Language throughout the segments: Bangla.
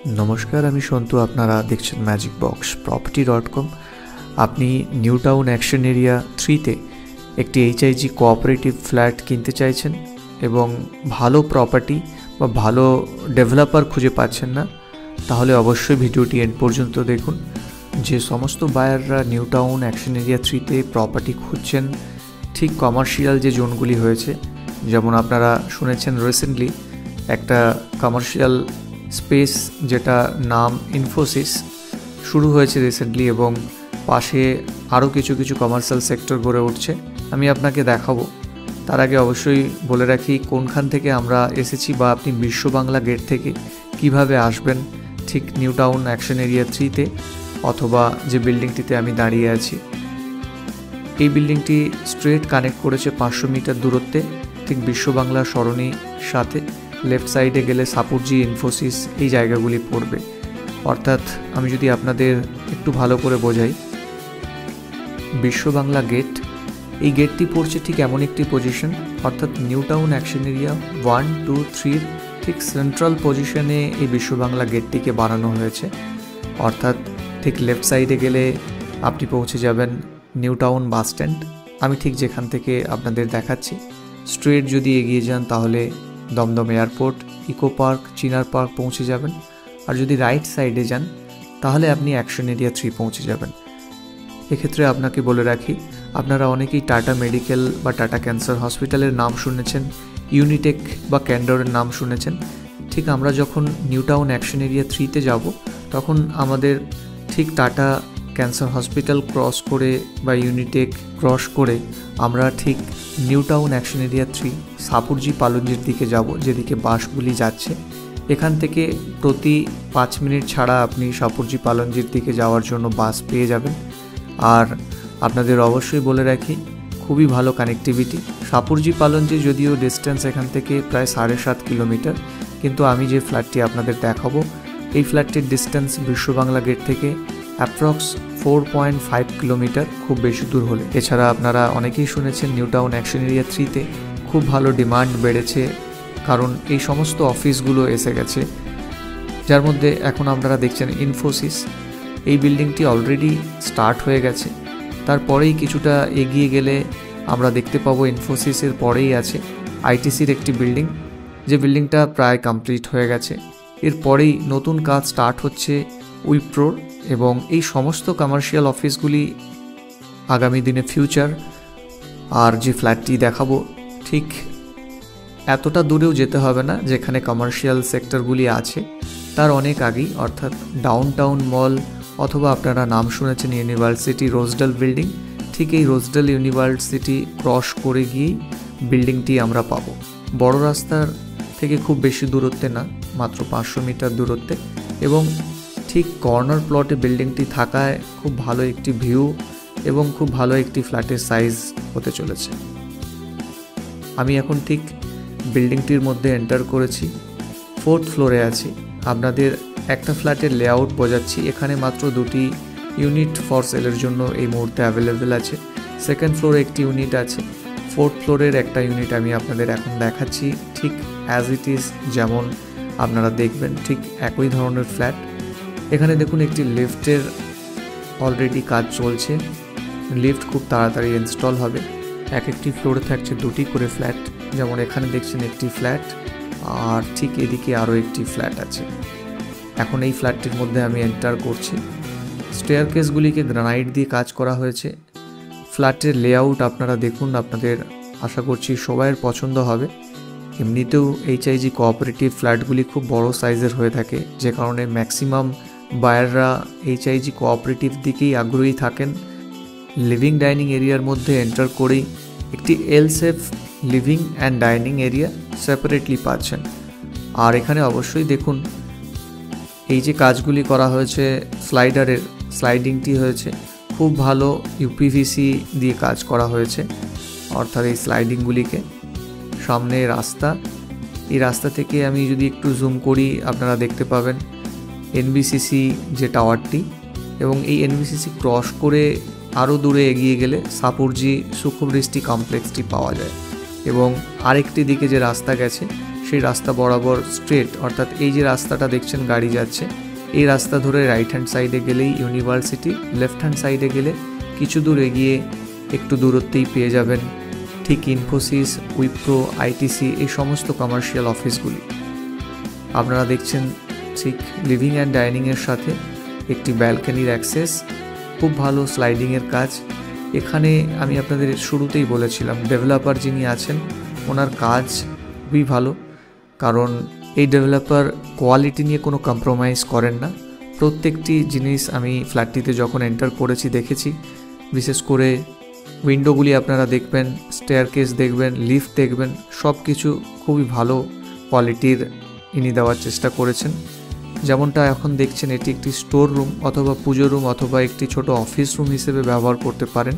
নমস্কার, আমি সন্তু। আপনারা দেখছেন ম্যাজিক বক্স প্রপার্টি.com। আপনি নিউ টাউন অ্যাকশন এরিয়া 3-তে একটি এইচআইজি কোঅপারেটিভ ফ্ল্যাট কিনতে চাইছেন এবং ভালো প্রপার্টি বা ভালো ডেভেলপার খুঁজে পাচ্ছেন না, তাহলে অবশ্যই ভিডিওটি এন্ড পর্যন্ত দেখুন। যে সমস্ত বায়াররা নিউ টাউন অ্যাকশন এরিয়া 3-তে প্রপার্টি খুঁজছেন, ঠিক কমার্শিয়াল যে জোনগুলি হয়েছে, যেমন আপনারা শুনেছেন রিসেন্টলি একটা কমার্শিয়াল স্পেস যেটা নাম ইনফোসিস শুরু হয়েছে রিসেন্টলি, এবং পাশে আরও কিছু কমার্শিয়াল সেক্টর গড়ে উঠছে। আমি আপনাকে দেখাবো। তার আগে অবশ্যই বলে রাখি কোনখান থেকে আমরা এসেছি বা আপনি বিশ্ব বাংলা গেট থেকে কিভাবে আসবেন ঠিক নিউ টাউন অ্যাকশন এরিয়া 3-তে, অথবা যে বিল্ডিংটিতে আমি দাঁড়িয়ে আছি। এই বিল্ডিংটি স্ট্রেট কানেক্ট করেছে 500 মিটার দূরত্বে, ঠিক বিশ্ব বাংলা সরণির সাথে। লেফট সাইডে গেলে সাপুরজি, ইনফোসিস এই জায়গাগুলি পড়বে। অর্থাৎ আমি যদি আপনাদের একটু ভালো করে বোঝাই, বিশ্ব বাংলা গেট, এই গেটটি পড়ছে ঠিক এমন একটি পজিশন, অর্থাৎ নিউ টাউন অ্যাকশন এরিয়া 1, 2, 3 ঠিক সেন্ট্রাল পজিশনে এই বিশ্ব বাংলা গেটটিকে বানানো হয়েছে। অর্থাৎ ঠিক লেফট সাইডে গেলে আপনি পৌঁছে যাবেন নিউ টাউন বাস স্ট্যান্ড। আমি ঠিক যেখান থেকে আপনাদের দেখাচ্ছি। স্ট্রেট যদি এগিয়ে যান তাহলে দমদম এয়ারপোর্ট, ইকো পার্ক, চিনার পার্ক পৌঁছে যাবেন। আর যদি রাইট সাইডে যান তাহলে আপনি অ্যাকশন এরিয়া 3 পৌঁছে যাবেন। এক্ষেত্রে আপনাকে বলে রাখি, আপনারা অনেকেই টাটা মেডিকেল বা টাটা ক্যান্সার হসপিটালের নাম শুনেছেন, ইউনিটেক বা ক্যান্ডরের নাম শুনেছেন। ঠিক আমরা যখন নিউ টাউন অ্যাকশন এরিয়া 3-তে যাব, তখন আমাদের ঠিক টাটা ক্যান্সার হসপিটাল ক্রস করে বা ইউনিটেক ক্রস করে আমরা ঠিক New Town Action Area 3 Shapoorji পালঞ্জির দিকে যাব, যেদিকে বাসগুলি যাচ্ছে। এখান থেকে প্রতি 5 মিনিট ছাড়া আপনি সাপুরজি পালঞ্জির দিকে যাওয়ার জন্য বাস পেয়ে যাবেন। আর আপনাদের অবশ্যই বলে রাখি, খুবই ভালো কানেক্টিভিটি। সাপুরজি পালঞ্জি যদিও ডিস্টেন্স এখান থেকে প্রায় 7.5 কিলোমিটার, কিন্তু আমি যে ফ্ল্যাটটি আপনাদের দেখাবো, এই ফ্ল্যাটটির ডিস্টেন্স বিশ্ব বাংলা গেট থেকে অ্যাপ্রক্স 4.5 কিলোমিটার, খুব বেশি দূর হলে। এছাড়া আপনারা অনেকেই শুনেছেন নিউ টাউন অ্যাকশন এরিয়া 3-তে খুব ভালো ডিমান্ড বেড়েছে, কারণ এই সমস্ত অফিসগুলো এসে গেছে, যার মধ্যে এখন আপনারা দেখছেন ইনফোসিস। এই বিল্ডিংটি অলরেডি স্টার্ট হয়ে গেছে। তারপরেই কিছুটা এগিয়ে গেলে আমরা দেখতে পাবো ইনফোসিসের পরেই আছে আইটিসির একটি বিল্ডিং, যে বিল্ডিংটা প্রায় কমপ্লিট হয়ে গেছে। এরপরেই নতুন কাজ স্টার্ট হচ্ছে উইপ্রোর, এবং এই সমস্ত কমার্শিয়াল অফিসগুলি আগামী দিনে ফিউচার। আর যে ফ্ল্যাটটি দেখাবো ঠিক এতটা দূরেও যেতে হবে না, যেখানে কমার্শিয়াল সেক্টরগুলি আছে তার অনেক আগেই, অর্থাৎ ডাউন টাউন মল, অথবা আপনারা নাম শুনেছেন ইউনিভার্সিটি রোজডেল বিল্ডিং, ঠিক এই রোজডেল ইউনিভার্সিটি ক্রস করে গিয়েই বিল্ডিংটি আমরা পাবো। বড় রাস্তার থেকে খুব বেশি দূরত্বে না, মাত্র 500 মিটার দূরত্বে, এবং ঠিক কর্নার প্লটে বিল্ডিংটি থাকায় খুব ভালো একটি ভিউ এবং খুব ভালো একটি ফ্ল্যাটের সাইজ হতে চলেছে। আমি এখন ঠিক বিল্ডিংটির মধ্যে এন্টার করেছি, 4th ফ্লোরে আছি। আপনাদের একটা ফ্ল্যাটের লেআউট বোঝাচ্ছি। এখানে মাত্র 2টি ইউনিট ফর সেলের জন্য এই মুহূর্তে অ্যাভেলেবেল আছে। 2nd ফ্লোরে একটি ইউনিট আছে। 4th ফ্লোরের একটা ইউনিট আমি আপনাদের এখন দেখাচ্ছি, ঠিক অ্যাজ ইট ইজ যেমন আপনারা দেখবেন ঠিক একই ধরনের ফ্ল্যাট। এখানে দেখুন একটি লিফটের অলরেডি কাজ চলছে। লিফট খুব তাড়াতাড়ি ইনস্টল হবে। একটি ফ্লোরে থাকছে 2টি করে ফ্ল্যাট, যেমন এখানে দেখছেন একটি ফ্ল্যাট, আর ঠিক এদিকে আরও একটি ফ্ল্যাট আছে। এখন এই ফ্ল্যাটটির মধ্যে আমি এন্টার করছি। স্টেয়ারকেসগুলিকে গ্রানাইট দিয়ে কাজ করা হয়েছে। ফ্ল্যাটের লেআউট আপনারা দেখুন, আপনাদের আশা করছি সবাইয়ের পছন্দ হবে। এমনিতেও এইচআইজি কোঅপারেটিভ ফ্ল্যাটগুলি খুব বড় সাইজের হয়ে থাকে, যে কারণে ম্যাক্সিমাম বায়াররা এইচআইজি কোঅপারেটিভ দিকেই আগ্রহী থাকেন। লিভিং ডাইনিং এরিয়ার মধ্যে এন্টার করেই একটি L shape living and dining area separately পাচ্ছেন। আর এখানে অবশ্যই দেখুন এই যে কাজগুলি করা হয়েছে, স্লাইডারের স্লাইডিংটি হয়েছে খুব ভালো ইউপিভিসি দিয়ে কাজ করা হয়েছে। অর্থাৎ এই স্লাইডিংগুলিকে, সামনে রাস্তা, এই রাস্তা থেকে আমি যদি একটু জুম করি আপনারা দেখতে পাবেন এনবিসিসি যে টাওয়ারটি, এবং এই এনবিসিসি ক্রস করে আরও দূরে এগিয়ে গেলে সাপুরজি সুখবৃষ্টি কমপ্লেক্সটি পাওয়া যায়। এবং আরেকটি দিকে যে রাস্তা গেছে সেই রাস্তা বরাবর স্ট্রেট, অর্থাৎ এই যে রাস্তাটা দেখছেন গাড়ি যাচ্ছে, এই রাস্তা ধরে রাইট হ্যান্ড সাইডে গেলেই ইউনিভার্সিটি, লেফট হ্যান্ড সাইডে গেলে কিছু দূর এগিয়ে একটু দূরত্বেই পেয়ে যাবেন ঠিক ইনফোসিস, উইপ্রো, আইটিসি, এই সমস্ত কমার্শিয়াল অফিসগুলি। আপনারা দেখছেন ঠিক লিভিং অ্যান্ড ডাইনিংয়ের সাথে একটি ব্যালকনির অ্যাক্সেস, খুব ভালো স্লাইডিংয়ের কাজ। এখানে আমি আপনাদের শুরুতেই বলেছিলাম ডেভেলপার যিনি আছেন ওনার কাজ খুবই ভালো, কারণ এই ডেভেলপার কোয়ালিটি নিয়ে কোনো কম্প্রোমাইজ করেন না। প্রত্যেকটি জিনিস আমি ফ্ল্যাটটিতে যখন এন্টার করেছি দেখেছি, বিশেষ করে উইন্ডোগুলি আপনারা দেখবেন, স্টেয়ারকেস দেখবেন, লিফট দেখবেন, সব কিছু খুবই ভালো কোয়ালিটির ইনি দেওয়ার চেষ্টা করেছেন। যেমনটা এখন দেখছেন এটি একটি স্টোর রুম অথবা পুজো রুম অথবা একটি ছোট অফিস রুম হিসেবে ব্যবহার করতে পারেন।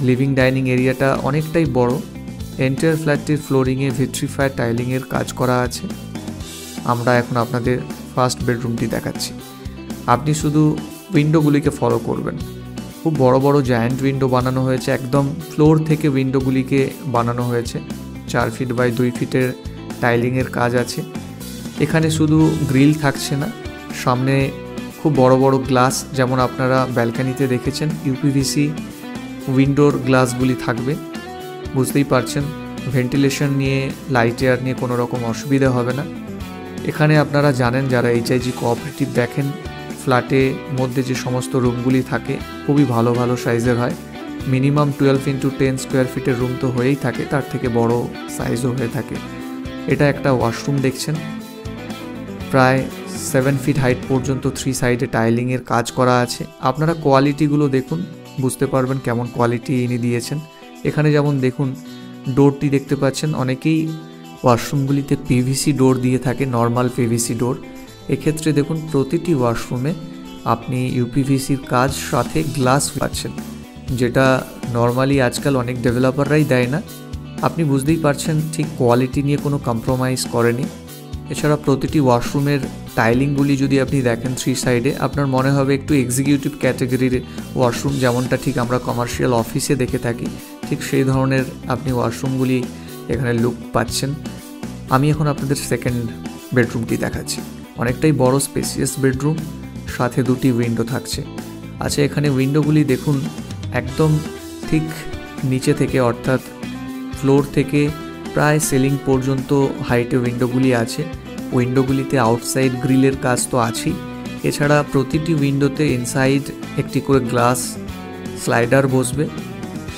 লিভিং ডাইনিং এরিয়াটা অনেকটাই বড়। এন্টায়ার ফ্ল্যাটটির ফ্লোরিংয়ে ভিট্রিফায়ার টাইলিংয়ের কাজ করা আছে। আমরা এখন আপনাদের ফার্স্ট বেডরুমটি দেখাচ্ছি। আপনি শুধু উইন্ডোগুলিকে ফলো করবেন। খুব বড় বড় জায়ান্ট উইন্ডো বানানো হয়েছে, একদম ফ্লোর থেকে উইন্ডোগুলিকে বানানো হয়েছে। 4 ফিট বাই 2 ফিটের টাইলিংয়ের কাজ আছে। এখানে শুধু গ্রিল থাকছে না, সামনে খুব বড় বড় গ্লাস, যেমন আপনারা ব্যালকানিতে দেখেছেন ইউপিভিসি উইন্ডোর গ্লাসগুলি থাকবে। বুঝতেই পারছেন ভেন্টিলেশন নিয়ে, লাইট এয়ার নিয়ে কোনো রকম অসুবিধা হবে না। এখানে আপনারা জানেন যারা এইচআইজি কোঅপারেটিভ দেখেন, ফ্ল্যাটে মধ্যে যে সমস্ত রুমগুলি থাকে খুবই ভালো ভালো সাইজের হয়। মিনিমাম 12x10 স্কোয়ার ফিটের রুম তো হয়েই থাকে, তার থেকে বড় সাইজও হয়ে থাকে। এটা একটা ওয়াশরুম দেখছেন, প্রায় 7 ফিট হাইট পর্যন্ত 3 সাইডে টাইলিংয়ের কাজ করা আছে। আপনারা কোয়ালিটিগুলো দেখুন, বুঝতে পারবেন কেমন কোয়ালিটি ইনি দিয়েছেন। এখানে যেমন দেখুন ডোরটি দেখতে পাচ্ছেন, অনেকেই ওয়াশরুমগুলিতে পিভিসি ডোর দিয়ে থাকে, নর্মাল পিভিসি ডোর। এক্ষেত্রে দেখুন প্রতিটি ওয়াশরুমে আপনি ইউপিভিসির কাজ সাথে গ্লাস পাচ্ছেন, যেটা নর্মালি আজকাল অনেক ডেভেলপাররাই দেয় না। আপনি বুঝতেই পারছেন ঠিক কোয়ালিটি নিয়ে কোনো কম্প্রোমাইজ করেনি। এছাড়া প্রতিটি ওয়াশরুমের টাইলিংগুলি যদি আপনি দেখেন 3 সাইডে, আপনার মনে হবে একটু এক্সিকিউটিভ ক্যাটাগরির ওয়াশরুম, যেমনটা ঠিক আমরা কমার্শিয়াল অফিসে দেখে থাকি, ঠিক সেই ধরনের আপনি ওয়াশরুমগুলি এখানে লুক পাচ্ছেন। আমি এখন আপনাদের সেকেন্ড বেডরুমটি দেখাচ্ছি। অনেকটাই বড় স্পেসিয়াস বেডরুম, সাথে 2টি উইন্ডো থাকছে। আচ্ছা, এখানে উইন্ডোগুলি দেখুন একদম ঠিক নিচে থেকে, অর্থাৎ ফ্লোর থেকে প্রায় সিলিং পর্যন্ত হাইটে উইন্ডোগুলি আছে। উইন্ডোগুলিতে আউটসাইড গ্রিলের কাজ তো আছেই, এছাড়া প্রতিটি উইন্ডোতে ইনসাইড একটি করে গ্লাস স্লাইডার বসবে।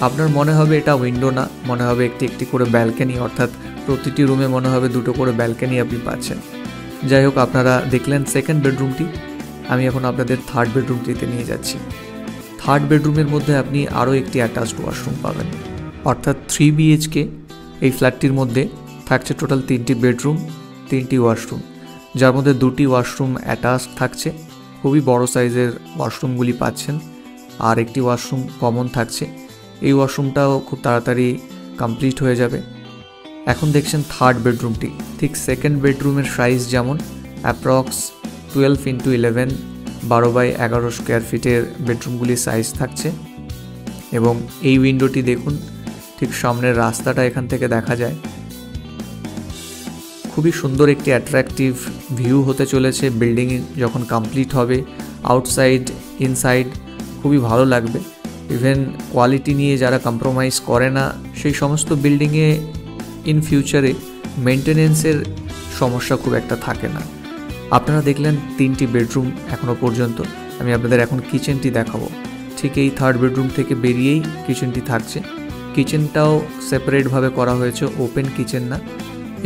আপনার মনে হবে এটা উইন্ডো না, মনে হবে একটি করে ব্যালকনি, অর্থাৎ প্রতিটি রুমে মনে হবে 2টো করে ব্যালকনি আপনি পাচ্ছেন। যাই হোক, আপনারা দেখলেন সেকেন্ড বেডরুমটি। আমি এখন আপনাদের থার্ড বেডরুমটিতে নিয়ে যাচ্ছি। থার্ড বেডরুমের মধ্যে আপনি আরও একটি অ্যাটাচড ওয়াশরুম পাবেন, অর্থাৎ 3 BHK এই ফ্ল্যাটটির মধ্যে থাকছে টোটাল 3টি বেডরুম, 3টি ওয়াশরুম, যার মধ্যে 2টি ওয়াশরুম অ্যাটাচড থাকছে। খুবই বড় সাইজের ওয়াশরুমগুলি পাচ্ছেন, আর একটি ওয়াশরুম কমন থাকছে। এই ওয়াশরুমটাও খুব তাড়াতাড়ি কমপ্লিট হয়ে যাবে। এখন দেখছেন থার্ড বেডরুমটি। ঠিক সেকেন্ড বেডরুমের সাইজ যেমন অ্যাপ্রক্স 12x11 12x11 স্কোয়ার ফিটের বেডরুমগুলির সাইজ থাকছে। এবং এই উইন্ডোটি দেখুন, ঠিক সামনের রাস্তাটা এখান থেকে দেখা যায়। খুবই সুন্দর একটি অ্যাট্রাকটিভ ভিউ হতে চলেছে বিল্ডিং যখন কমপ্লিট হবে। আউটসাইড ইনসাইড খুবই ভালো লাগবে। ইভেন কোয়ালিটি নিয়ে যারা কম্প্রোমাইজ করে না, সেই সমস্ত বিল্ডিংয়ে ইন ফিউচারে মেনটেনেন্সের সমস্যা খুব একটা থাকে না। আপনারা দেখলেন 3টি বেডরুম এখনও পর্যন্ত। আমি আপনাদের এখন কিচেনটি দেখাবো। ঠিক এই থার্ড বেডরুম থেকে বেরিয়েই কিচেনটি থাকছে। কিচেনটাও সেপারেটভাবে করা হয়েছে, ওপেন কিচেন না।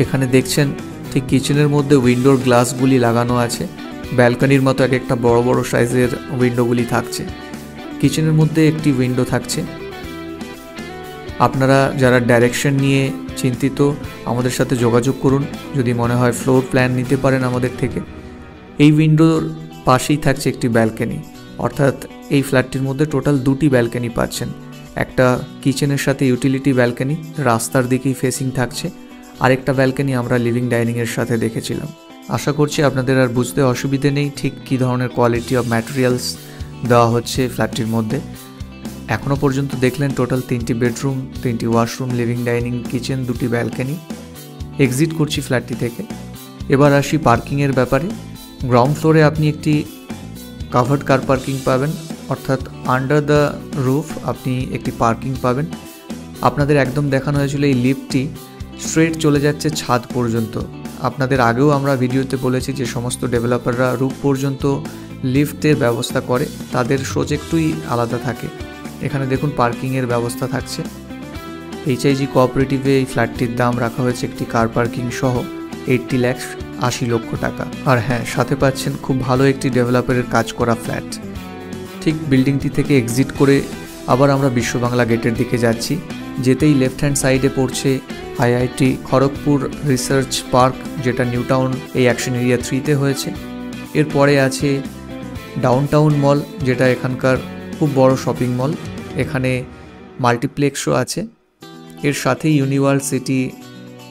এখানে দেখছেন ঠিক কিচেনের মধ্যে উইন্ডোর গ্লাসগুলি লাগানো আছে। ব্যালকনির মতো একটা বড় বড় সাইজের উইন্ডোগুলি থাকছে। কিচেনের মধ্যে একটি উইন্ডো থাকছে। আপনারা যারা ডাইরেকশন নিয়ে চিন্তিত আমাদের সাথে যোগাযোগ করুন, যদি মনে হয় ফ্লোর প্ল্যান নিতে পারেন আমাদের থেকে। এই উইন্ডোর পাশেই থাকছে একটি ব্যালকনি, অর্থাৎ এই ফ্ল্যাটটির মধ্যে টোটাল 2টি ব্যালকনি পাচ্ছেন। একটা কিচেনের সাথে ইউটিলিটি ব্যালকনি রাস্তার দিকেই ফেসিং থাকছে, আরেকটা ব্যালকনি আমরা লিভিং ডাইনিংয়ের সাথে দেখেছিলাম। আশা করছি আপনাদের আর বুঝতে অসুবিধে নেই ঠিক কী ধরনের কোয়ালিটি অফ ম্যাটেরিয়ালস দেওয়া হচ্ছে ফ্ল্যাটটির মধ্যে। এখনও পর্যন্ত দেখলেন টোটাল 3টি বেডরুম, 3টি ওয়াশরুম, লিভিং ডাইনিং, কিচেন, 2টি ব্যালকনি। এক্সিট করছি ফ্ল্যাটটি থেকে। এবার আসি পার্কিংয়ের ব্যাপারে। গ্রাউন্ড ফ্লোরে আপনি একটি কাভার্ড কার পার্কিং পাবেন, অর্থাৎ আন্ডার দ্য রুফ আপনি একটি পার্কিং পাবেন। আপনাদের একদম দেখানো হয়েছিল এই লিফটটি স্ট্রেট চলে যাচ্ছে ছাদ পর্যন্ত। আপনাদের আগেও আমরা ভিডিওতে বলেছি যে সমস্ত ডেভেলপাররা রুফ পর্যন্ত লিফটের ব্যবস্থা করে, তাদের প্রজেক্টই আলাদা থাকে। এখানে দেখুন পার্কিংয়ের ব্যবস্থা থাকছে। এইচআইজি কোঅপারেটিভে এই ফ্ল্যাটটির দাম রাখা হয়েছে একটি কার পার্কিং সহ 80 লাখ 80 লক্ষ টাকা। আর হ্যাঁ, সাথে পাচ্ছেন খুব ভালো একটি ডেভেলপারের কাজ করা ফ্ল্যাট। ঠিক বিল্ডিংটি থেকে এক্সিট করে আবার আমরা বিশ্ববাংলা গেটের দিকে যাচ্ছি। যেতেই লেফট হ্যান্ড সাইডে পড়ছে আইআইটি খড়গপুর রিসার্চ পার্ক, যেটা নিউ টাউন এই অ্যাকশন এরিয়া 3-তে হয়েছে। এরপরে আছে ডাউনটাউন মল, যেটা এখানকার খুব বড় শপিং মল। এখানে মাল্টিপ্লেক্সও আছে। এর সাথে ইউনিভার্সিটি,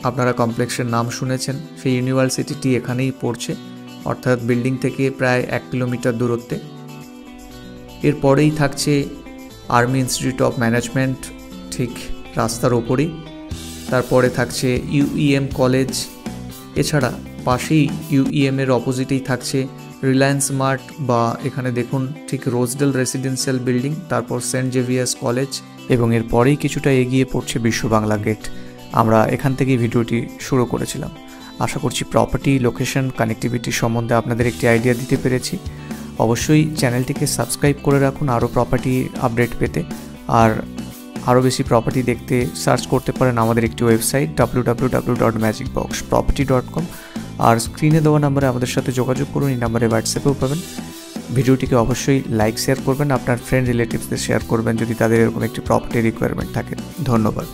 আপনারা কমপ্লেক্সের নাম শুনেছেন, সেই ইউনিভার্সিটিটি এখানেই পড়ছে, অর্থাৎ বিল্ডিং থেকে প্রায় 1 কিলোমিটার দূরত্বে। এরপরেই থাকছে আর্মি ইনস্টিটিউট অফ ম্যানেজমেন্ট, ঠিক রাস্তার ওপরেই। তারপরে থাকছে ইউইএম কলেজ। এছাড়া পাশেই ইউইএমের অপোজিটেই থাকছে রিলায়েন্স মার্ট, বা এখানে দেখুন ঠিক রোজডেল রেসিডেন্সিয়াল বিল্ডিং, তারপর সেন্ট জেভিয়ার্স কলেজ, এবং এরপরেই কিছুটা এগিয়ে পড়ছে বিশ্ববাংলা গেট। আমরা এখান থেকেই ভিডিওটি শুরু করেছিলাম। আশা করছি প্রপার্টি, লোকেশন, কানেক্টিভিটি সম্বন্ধে আপনাদের একটি আইডিয়া দিতে পেরেছি। অবশ্যই চ্যানেলটিকে সাবস্ক্রাইব করে রাখুন আরও প্রপার্টি আপডেট পেতে। আর আরও বেশি প্রপার্টি দেখতে সার্চ করতে পারেন আমাদের একটি ওয়েবসাইট www.magicboxproperty.com। আর স্ক্রিনে দেওয়া নাম্বারে আমাদের সাথে যোগাযোগ করুন। এই নাম্বারে হোয়াটসঅ্যাপেও পাবেন। ভিডিওটিকে অবশ্যই লাইক শেয়ার করবেন, আপনার ফ্রেন্ড রিলেটিভসদের শেয়ার করবেন যদি তাদের এরকম একটি প্রপার্টি রিকোয়ারমেন্ট থাকে। ধন্যবাদ।